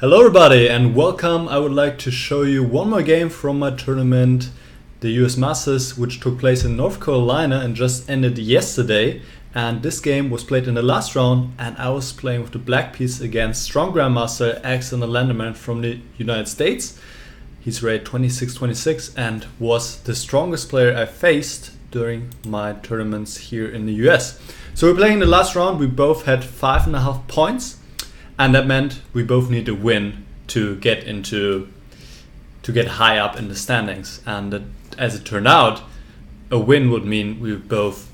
Hello everybody and welcome. I would like to show you one more game from my tournament, the US Masters, which took place in North Carolina and just ended yesterday. And this game was played in the last round and I was playing with the black piece against strong Grandmaster Aleksandr Lenderman from the United States. He's rated 26-26 and was the strongest player I faced during my tournaments here in the US. So we're playing the last round. We both had 5.5 points. And that meant we both need a win to get high up in the standings. And as it turned out, a win would mean we would both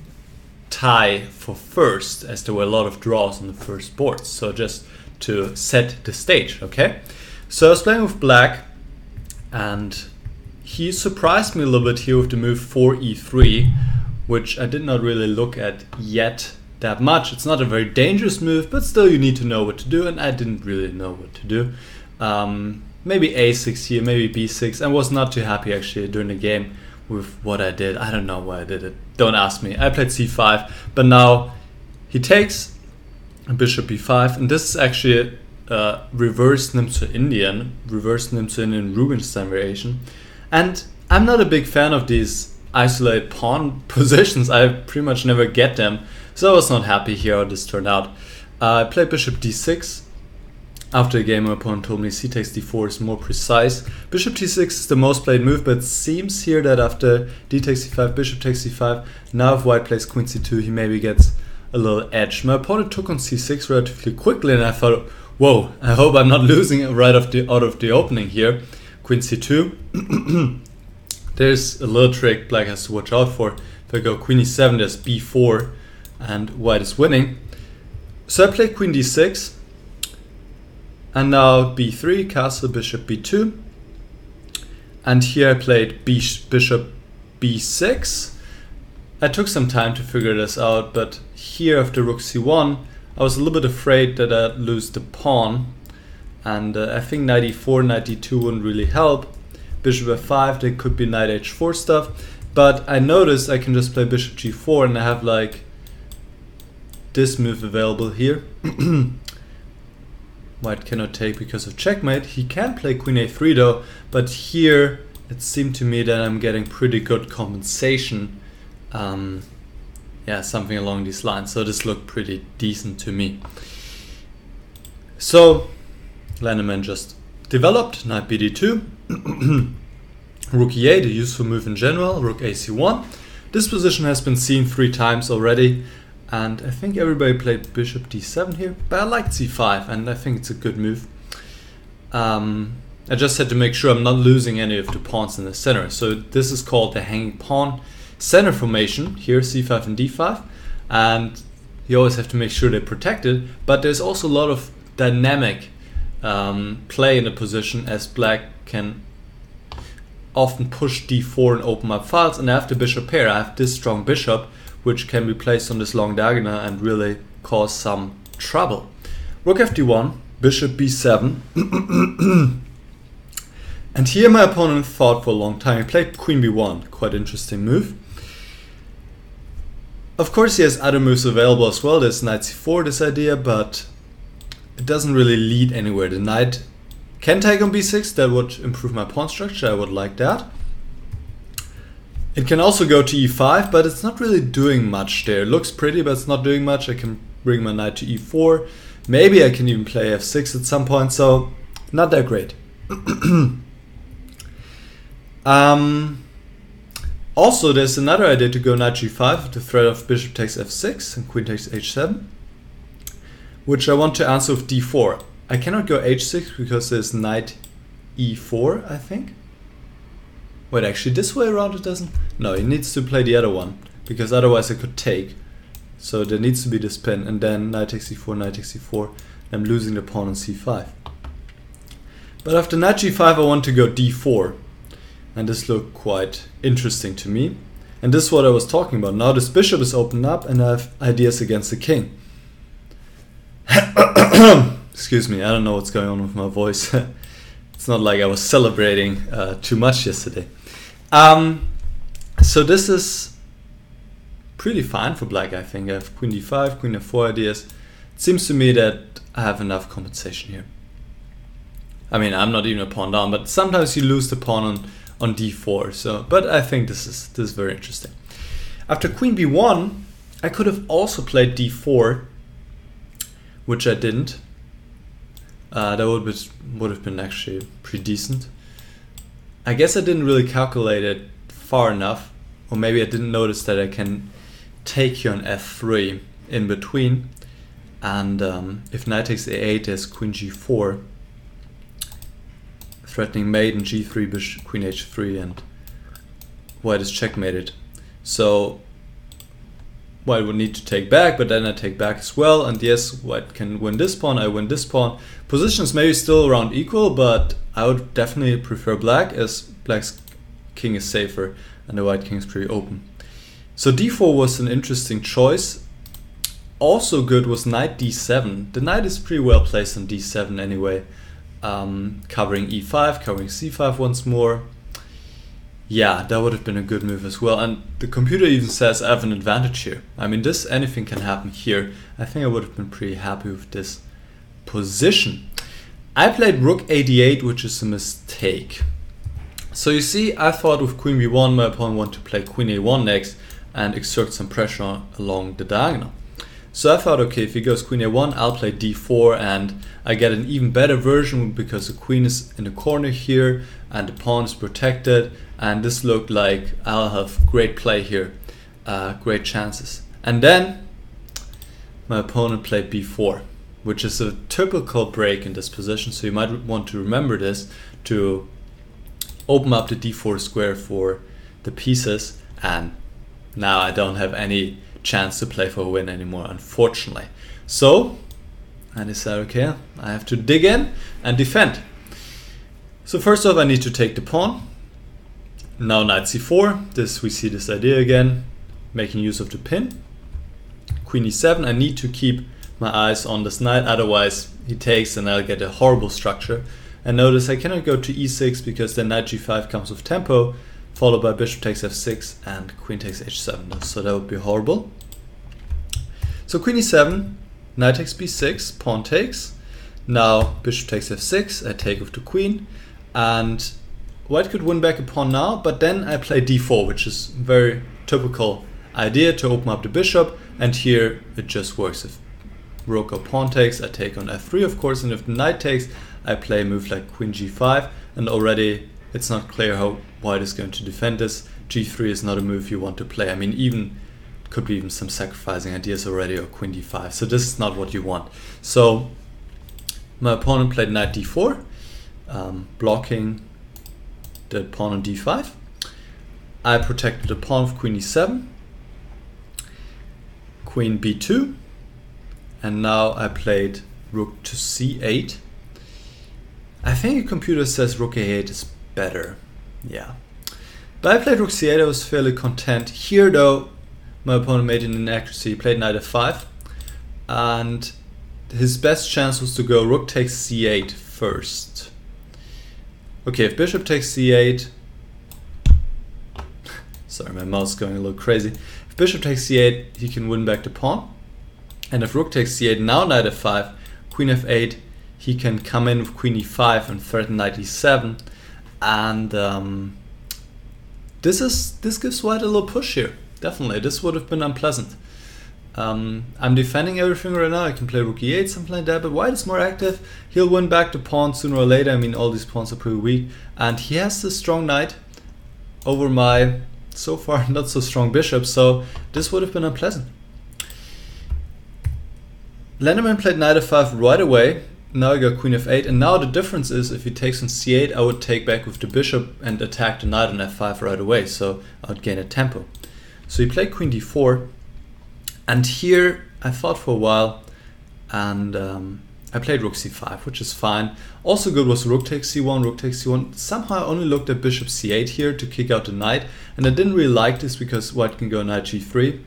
tie for first, as there were a lot of draws on the first board. So just to set the stage, okay? So I was playing with black, and he surprised me a little bit here with the move 4e3, which I did not really look at yet that much. It's not a very dangerous move, but still you need to know what to do, and I didn't really know what to do. Maybe a6 here, maybe b6. I was not too happy actually during the game with what I did. I don't know why I did it. Don't ask me. I played c5, but now he takes bishop b5, and this is actually a reverse Nimzo Indian Rubinstein variation. And I'm not a big fan of these isolated pawn positions. I pretty much never get them. So I was not happy here how this turned out. I played bishop d6. After the game, my opponent told me c takes d4 is more precise. Bishop t6 is the most played move, but it seems here that after d takes c5, bishop takes c5, now if white plays queen c2, he maybe gets a little edge. My opponent took on c6 relatively quickly, and I thought, whoa, I hope I'm not losing it right out of the opening here. Queen c2. There's a little trick black has to watch out for. If I go queen e7, there's b4, and white is winning. So I played queen d6, and now b3, castle, bishop b2, and here I played bishop b6. I took some time to figure this out, but here after rook c1, I was a little bit afraid that I'd lose the pawn, and I think knight e4, knight d2 wouldn't really help. Bishop f5, there could be knight h4 stuff, but I noticed I can just play bishop g4 and I have like this move available here. White cannot take because of checkmate. He can play queen a3 though, but here it seemed to me that I'm getting pretty good compensation. Yeah, something along these lines. So this looked pretty decent to me. So Lenderman just developed knight bd2, rook e8, a useful move in general, rook ac1. This position has been seen 3 times already, and I think everybody played bishop d7 here, but I liked c5 and I think it's a good move. I just had to make sure I'm not losing any of the pawns in the center. So this is called the hanging pawn center formation, here c5 and d5, and you always have to make sure they're protected, but there's also a lot of dynamic play in the position, as black can often push d4 and open up files, and after bishop pair I have this strong bishop which can be placed on this long diagonal and really cause some trouble. Rook fd1, bishop b7, and here my opponent thought for a long time. He played queen b1, quite interesting move. Of course he has other moves available as well. There's knight c4, this idea, but it doesn't really lead anywhere. The knight can take on b6, that would improve my pawn structure, I would like that. It can also go to e5, but it's not really doing much there. It looks pretty, but it's not doing much. I can bring my knight to e4. Maybe I can even play f6 at some point, so not that great. Also, there's another idea to go knight g5 with the threat of bishop takes f6 and queen takes h7, which I want to answer with d4. I cannot go h6 because there's knight e4, I think. Wait, actually this way around it doesn't? No, he needs to play the other one, because otherwise I could take. So there needs to be this pin, and then knight takes e4, knight takes e4. I'm losing the pawn on c5. But after knight g5 I want to go d4. And this looked quite interesting to me. And this is what I was talking about. Now this bishop is opened up and I have ideas against the king. Excuse me, I don't know what's going on with my voice. It's not like I was celebrating too much yesterday. So this is pretty fine for black, I think. I have queen d5, queen f4 ideas. It seems to me that I have enough compensation here. I mean, I'm not even a pawn down, but sometimes you lose the pawn on d4. So, but I think this is very interesting. After queen b1, I could have also played d4, which I didn't. That would have been actually pretty decent. I guess I didn't really calculate it far enough, or maybe I didn't notice that I can take here on f3 in between, and if knight takes a8, there's queen g4, threatening mate, and g3, bishop, queen h3, and white is checkmated. So white would need to take back, but then I take back as well, and yes, white can win this pawn, I win this pawn. Positions maybe still around equal, but I would definitely prefer black, as black's king is safer and the white king is pretty open. So d4 was an interesting choice. Also good was knight d7. The knight is pretty well placed on d7 anyway, covering e5, covering c5 once more. Yeah, that would have been a good move as well. And the computer even says I have an advantage here. I mean, anything can happen here. I think I would have been pretty happy with this position. I played rook a8, which is a mistake. So you see, I thought with queen b1, my opponent wanted to play queen a1 next and exert some pressure along the diagonal. So I thought, okay, if he goes queen a1, I'll play d4, and I get an even better version because the queen is in the corner here and the pawn is protected, and this looked like I'll have great play here, great chances. And then my opponent played b4, which is a typical break in this position, so you might want to remember this to open up the d4 square for the pieces, and now I don't have any chance to play for a win anymore, unfortunately. So I decided, okay, I have to dig in and defend. So first off, I need to take the pawn. Now knight c4, we see this idea again, making use of the pin. Queen e7, I need to keep my eyes on this knight, otherwise he takes and I'll get a horrible structure. And notice I cannot go to e6 because then knight g5 comes with tempo, followed by bishop takes f6 and queen takes h7, so that would be horrible. So queen e7, knight takes b6, pawn takes. Now bishop takes f6, I take with the queen, and white could win back a pawn now, but then I play d4, which is a very typical idea to open up the bishop, and here it just works. If rook or pawn takes, I take on f3 of course, and if the knight takes, I play a move like queen g5, and already it's not clear how white is going to defend this. g3 is not a move you want to play. I mean, could be even some sacrificing ideas already, or queen d5, so this is not what you want. So my opponent played knight d4, blocking the pawn on d5. I protected the pawn with queen e7, queen b2, and now I played rook to c8. I think the computer says rook a8 is better, yeah. But I played rook c8, I was fairly content. Here though, my opponent made an inaccuracy, he played knight f5, and his best chance was to go rook takes c8 first. Okay, if bishop takes c8, sorry, my mouse is going a little crazy. If bishop takes c8, he can win back the pawn, and if rook takes c8, now knight f5, queen f8, he can come in with queen e5 and threaten knight e7, and this gives white a little push here. Definitely, this would have been unpleasant. I'm defending everything right now. I can play rook e8, something like that, but white is more active. He'll win back the pawn sooner or later. I mean, all these pawns are pretty weak, and he has this strong knight over my so far not so strong bishop, so this would have been unpleasant. Lenderman played knight f5 right away. Now I got queen f8, and now the difference is if he takes on c8, I would take back with the bishop and attack the knight on f5 right away, so I would gain a tempo. So he played queen d4, and here I thought for a while, and I played rook c5, which is fine. Also good was rook takes c1, rook takes c1. Somehow I only looked at bishop c8 here to kick out the knight, and I didn't really like this because white can go knight g3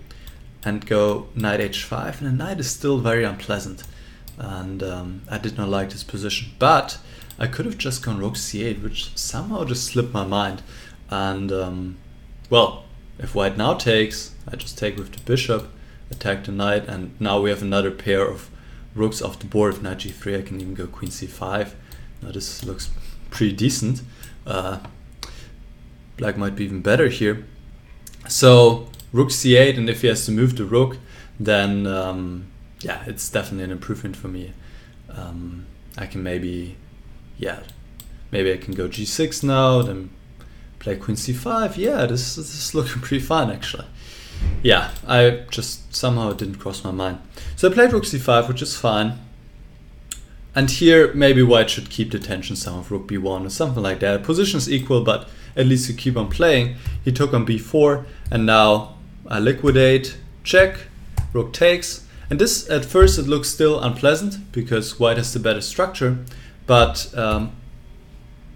and go knight h5, and the knight is still very unpleasant, and I did not like this position. But I could have just gone rook c8, which somehow just slipped my mind, and well, if white now takes, I just take with the bishop, attack the knight, and now we have another pair of rooks off the board. If knight g3, I can even go queen c5, now this looks pretty decent. Black might be even better here. So rook c8, and if he has to move the rook, then yeah, it's definitely an improvement for me. I can maybe I can go g6 now, then play queen c5. Yeah, this is looking pretty fine actually. Yeah, I just somehow it didn't cross my mind. So I played rook c5, which is fine. And here maybe white should keep the tension some of rook b1 or something like that. Position is equal, but at least you keep on playing. He took on b4, and now I liquidate, check, rook takes. And this, at first, it looks still unpleasant because white has the better structure, but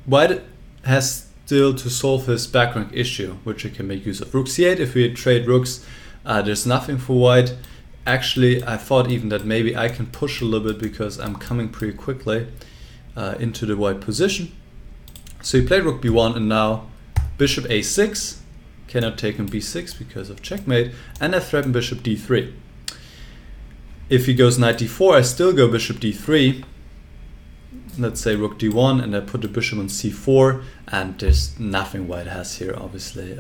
white has still to solve his back rank issue, which he can make use of. Rook c8, if we trade rooks, there's nothing for white. Actually, I thought even that maybe I can push a little bit because I'm coming pretty quickly into the white position. So he played rook b1, and now bishop a6, cannot take on b6 because of checkmate, and I threaten bishop d3. If he goes knight d4, I still go bishop d3. Let's say rook d1, and I put the bishop on c4, and there's nothing white has here, obviously.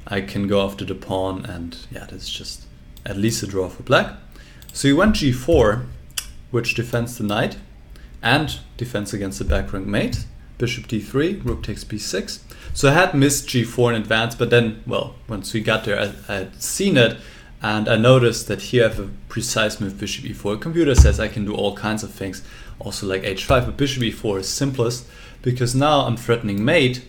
I can go after the pawn, and yeah, that's just at least a draw for black. So he went g4, which defends the knight, and defends against the back rank mate. Bishop d3, rook takes b6. So I had missed g4 in advance, but then, well, once we got there, I had seen it, and I noticed that here I have a precise move, bishop e4. The computer says I can do all kinds of things, also like h5, but bishop e4 is simplest, because now I'm threatening mate,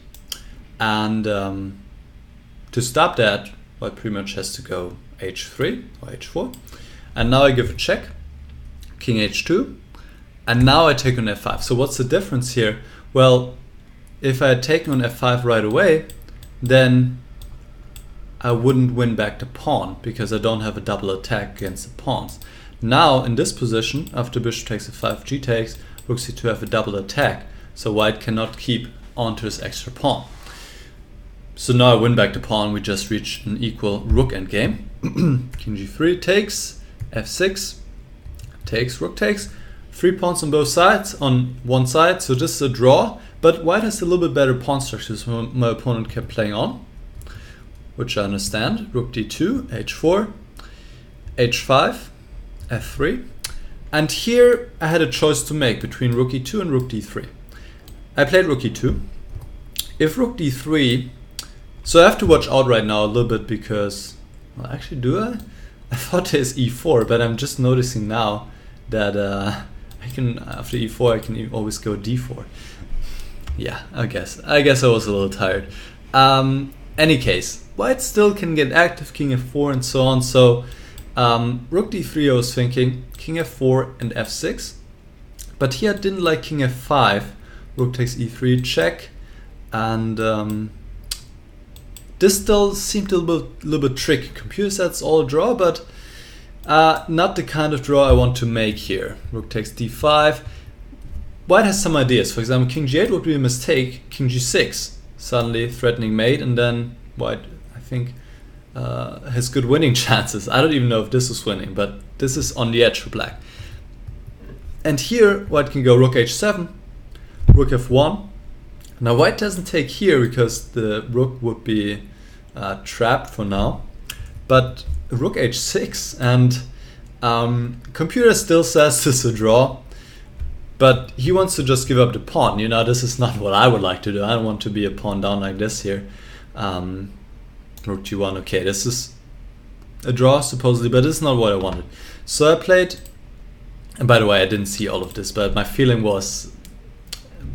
and to stop that, white pretty much has to go h3 or h4. And now I give a check, king h2, and now I take on f5. So what's the difference here? Well, if I had taken on f5 right away, then I wouldn't win back the pawn because I don't have a double attack against the pawns. Now in this position, after bishop takes f5, g takes, rook c2 have a double attack, so white cannot keep onto his extra pawn. So now I win back the pawn, we just reach an equal rook endgame. King g3 takes, f6 takes, rook takes, 3 pawns on both sides, on one side, so this is a draw, but white has a little bit better pawn structure, so my opponent kept playing on, which I understand. Rook d2, h4, h5, f3, and here I had a choice to make between rook e2 and rook d3. I played rook e2. If rook d3, so I have to watch out right now a little bit because, well, actually do I? I thought there's e4, but I'm just noticing now that I can, after e4 I can always go d4. Yeah, I guess I was a little tired. Any case, white still can get active, king f4 and so on. So rook d3 I was thinking, king f4 and f6. But here I didn't like king f5, rook takes e3 check, and this still seemed a little bit tricky. Computer says it's all a draw, but not the kind of draw I want to make here. Rook takes d5. White has some ideas. For example, king g8 would be a mistake. King g6, suddenly threatening mate, and then white, I think, has good winning chances. I don't even know if this is winning, but this is on the edge for black. And here, white can go rook h7, rook f1. Now white doesn't take here because the rook would be trapped for now. But rook h6, and computer still says this is a draw. But he wants to just give up the pawn. You know, this is not what I would like to do. I don't want to be a pawn down like this here. Rook g1, okay, this is a draw supposedly, but this is not what I wanted. So I played, and by the way, I didn't see all of this, but my feeling was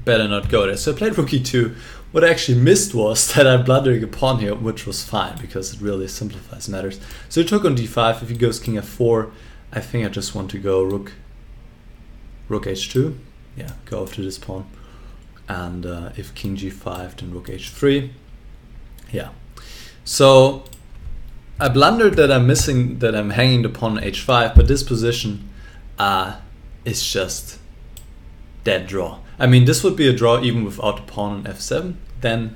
better not go there. So I played rook e2. What I actually missed was that I'm blundering a pawn here, which was fine because it really simplifies matters. So he took on d5. If he goes king f4, I think I just want to go rook h2, yeah, go after this pawn, and if king g5, then rook h3, yeah. So I blundered that I'm hanging the pawn on h5, but this position is just dead draw. I mean, this would be a draw even without the pawn on f7, then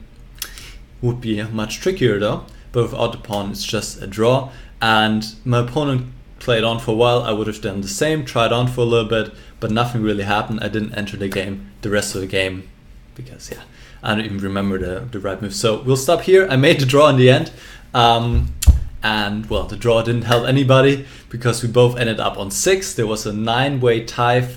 would be much trickier though, but without the pawn it's just a draw, and my opponent played on for a while, I would have done the same, tried on for a little bit, but nothing really happened. I didn't enter the rest of the game, because yeah, I don't even remember the right move. So we'll stop here. I made the draw in the end, and well, the draw didn't help anybody because we both ended up on 6. There was a 9-way tie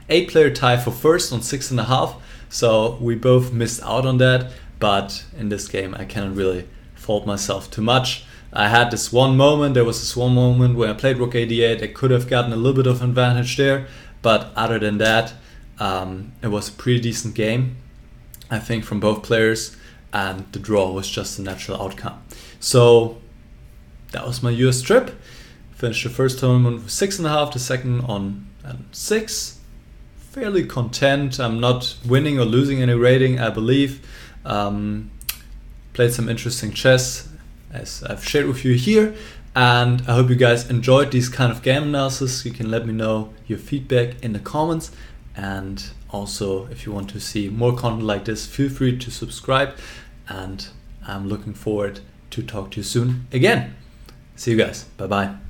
eight-player tie for first on 6.5. So we both missed out on that. But in this game, I cannot really fault myself too much. I had this one moment. There was this one moment where I played Rook A8. I could have gotten a little bit of advantage there, but other than that, it was a pretty decent game, I think, from both players, and the draw was just a natural outcome. So that was my US trip. Finished the first tournament with 6.5, the second on 6. Fairly content. I'm not winning or losing any rating, I believe. Played some interesting chess, as I've shared with you here, and I hope you guys enjoyed these kind of game analysis. You can let me know your feedback in the comments, and also if you want to see more content like this, feel free to subscribe, and I'm looking forward to talk to you soon again. See you guys. Bye bye.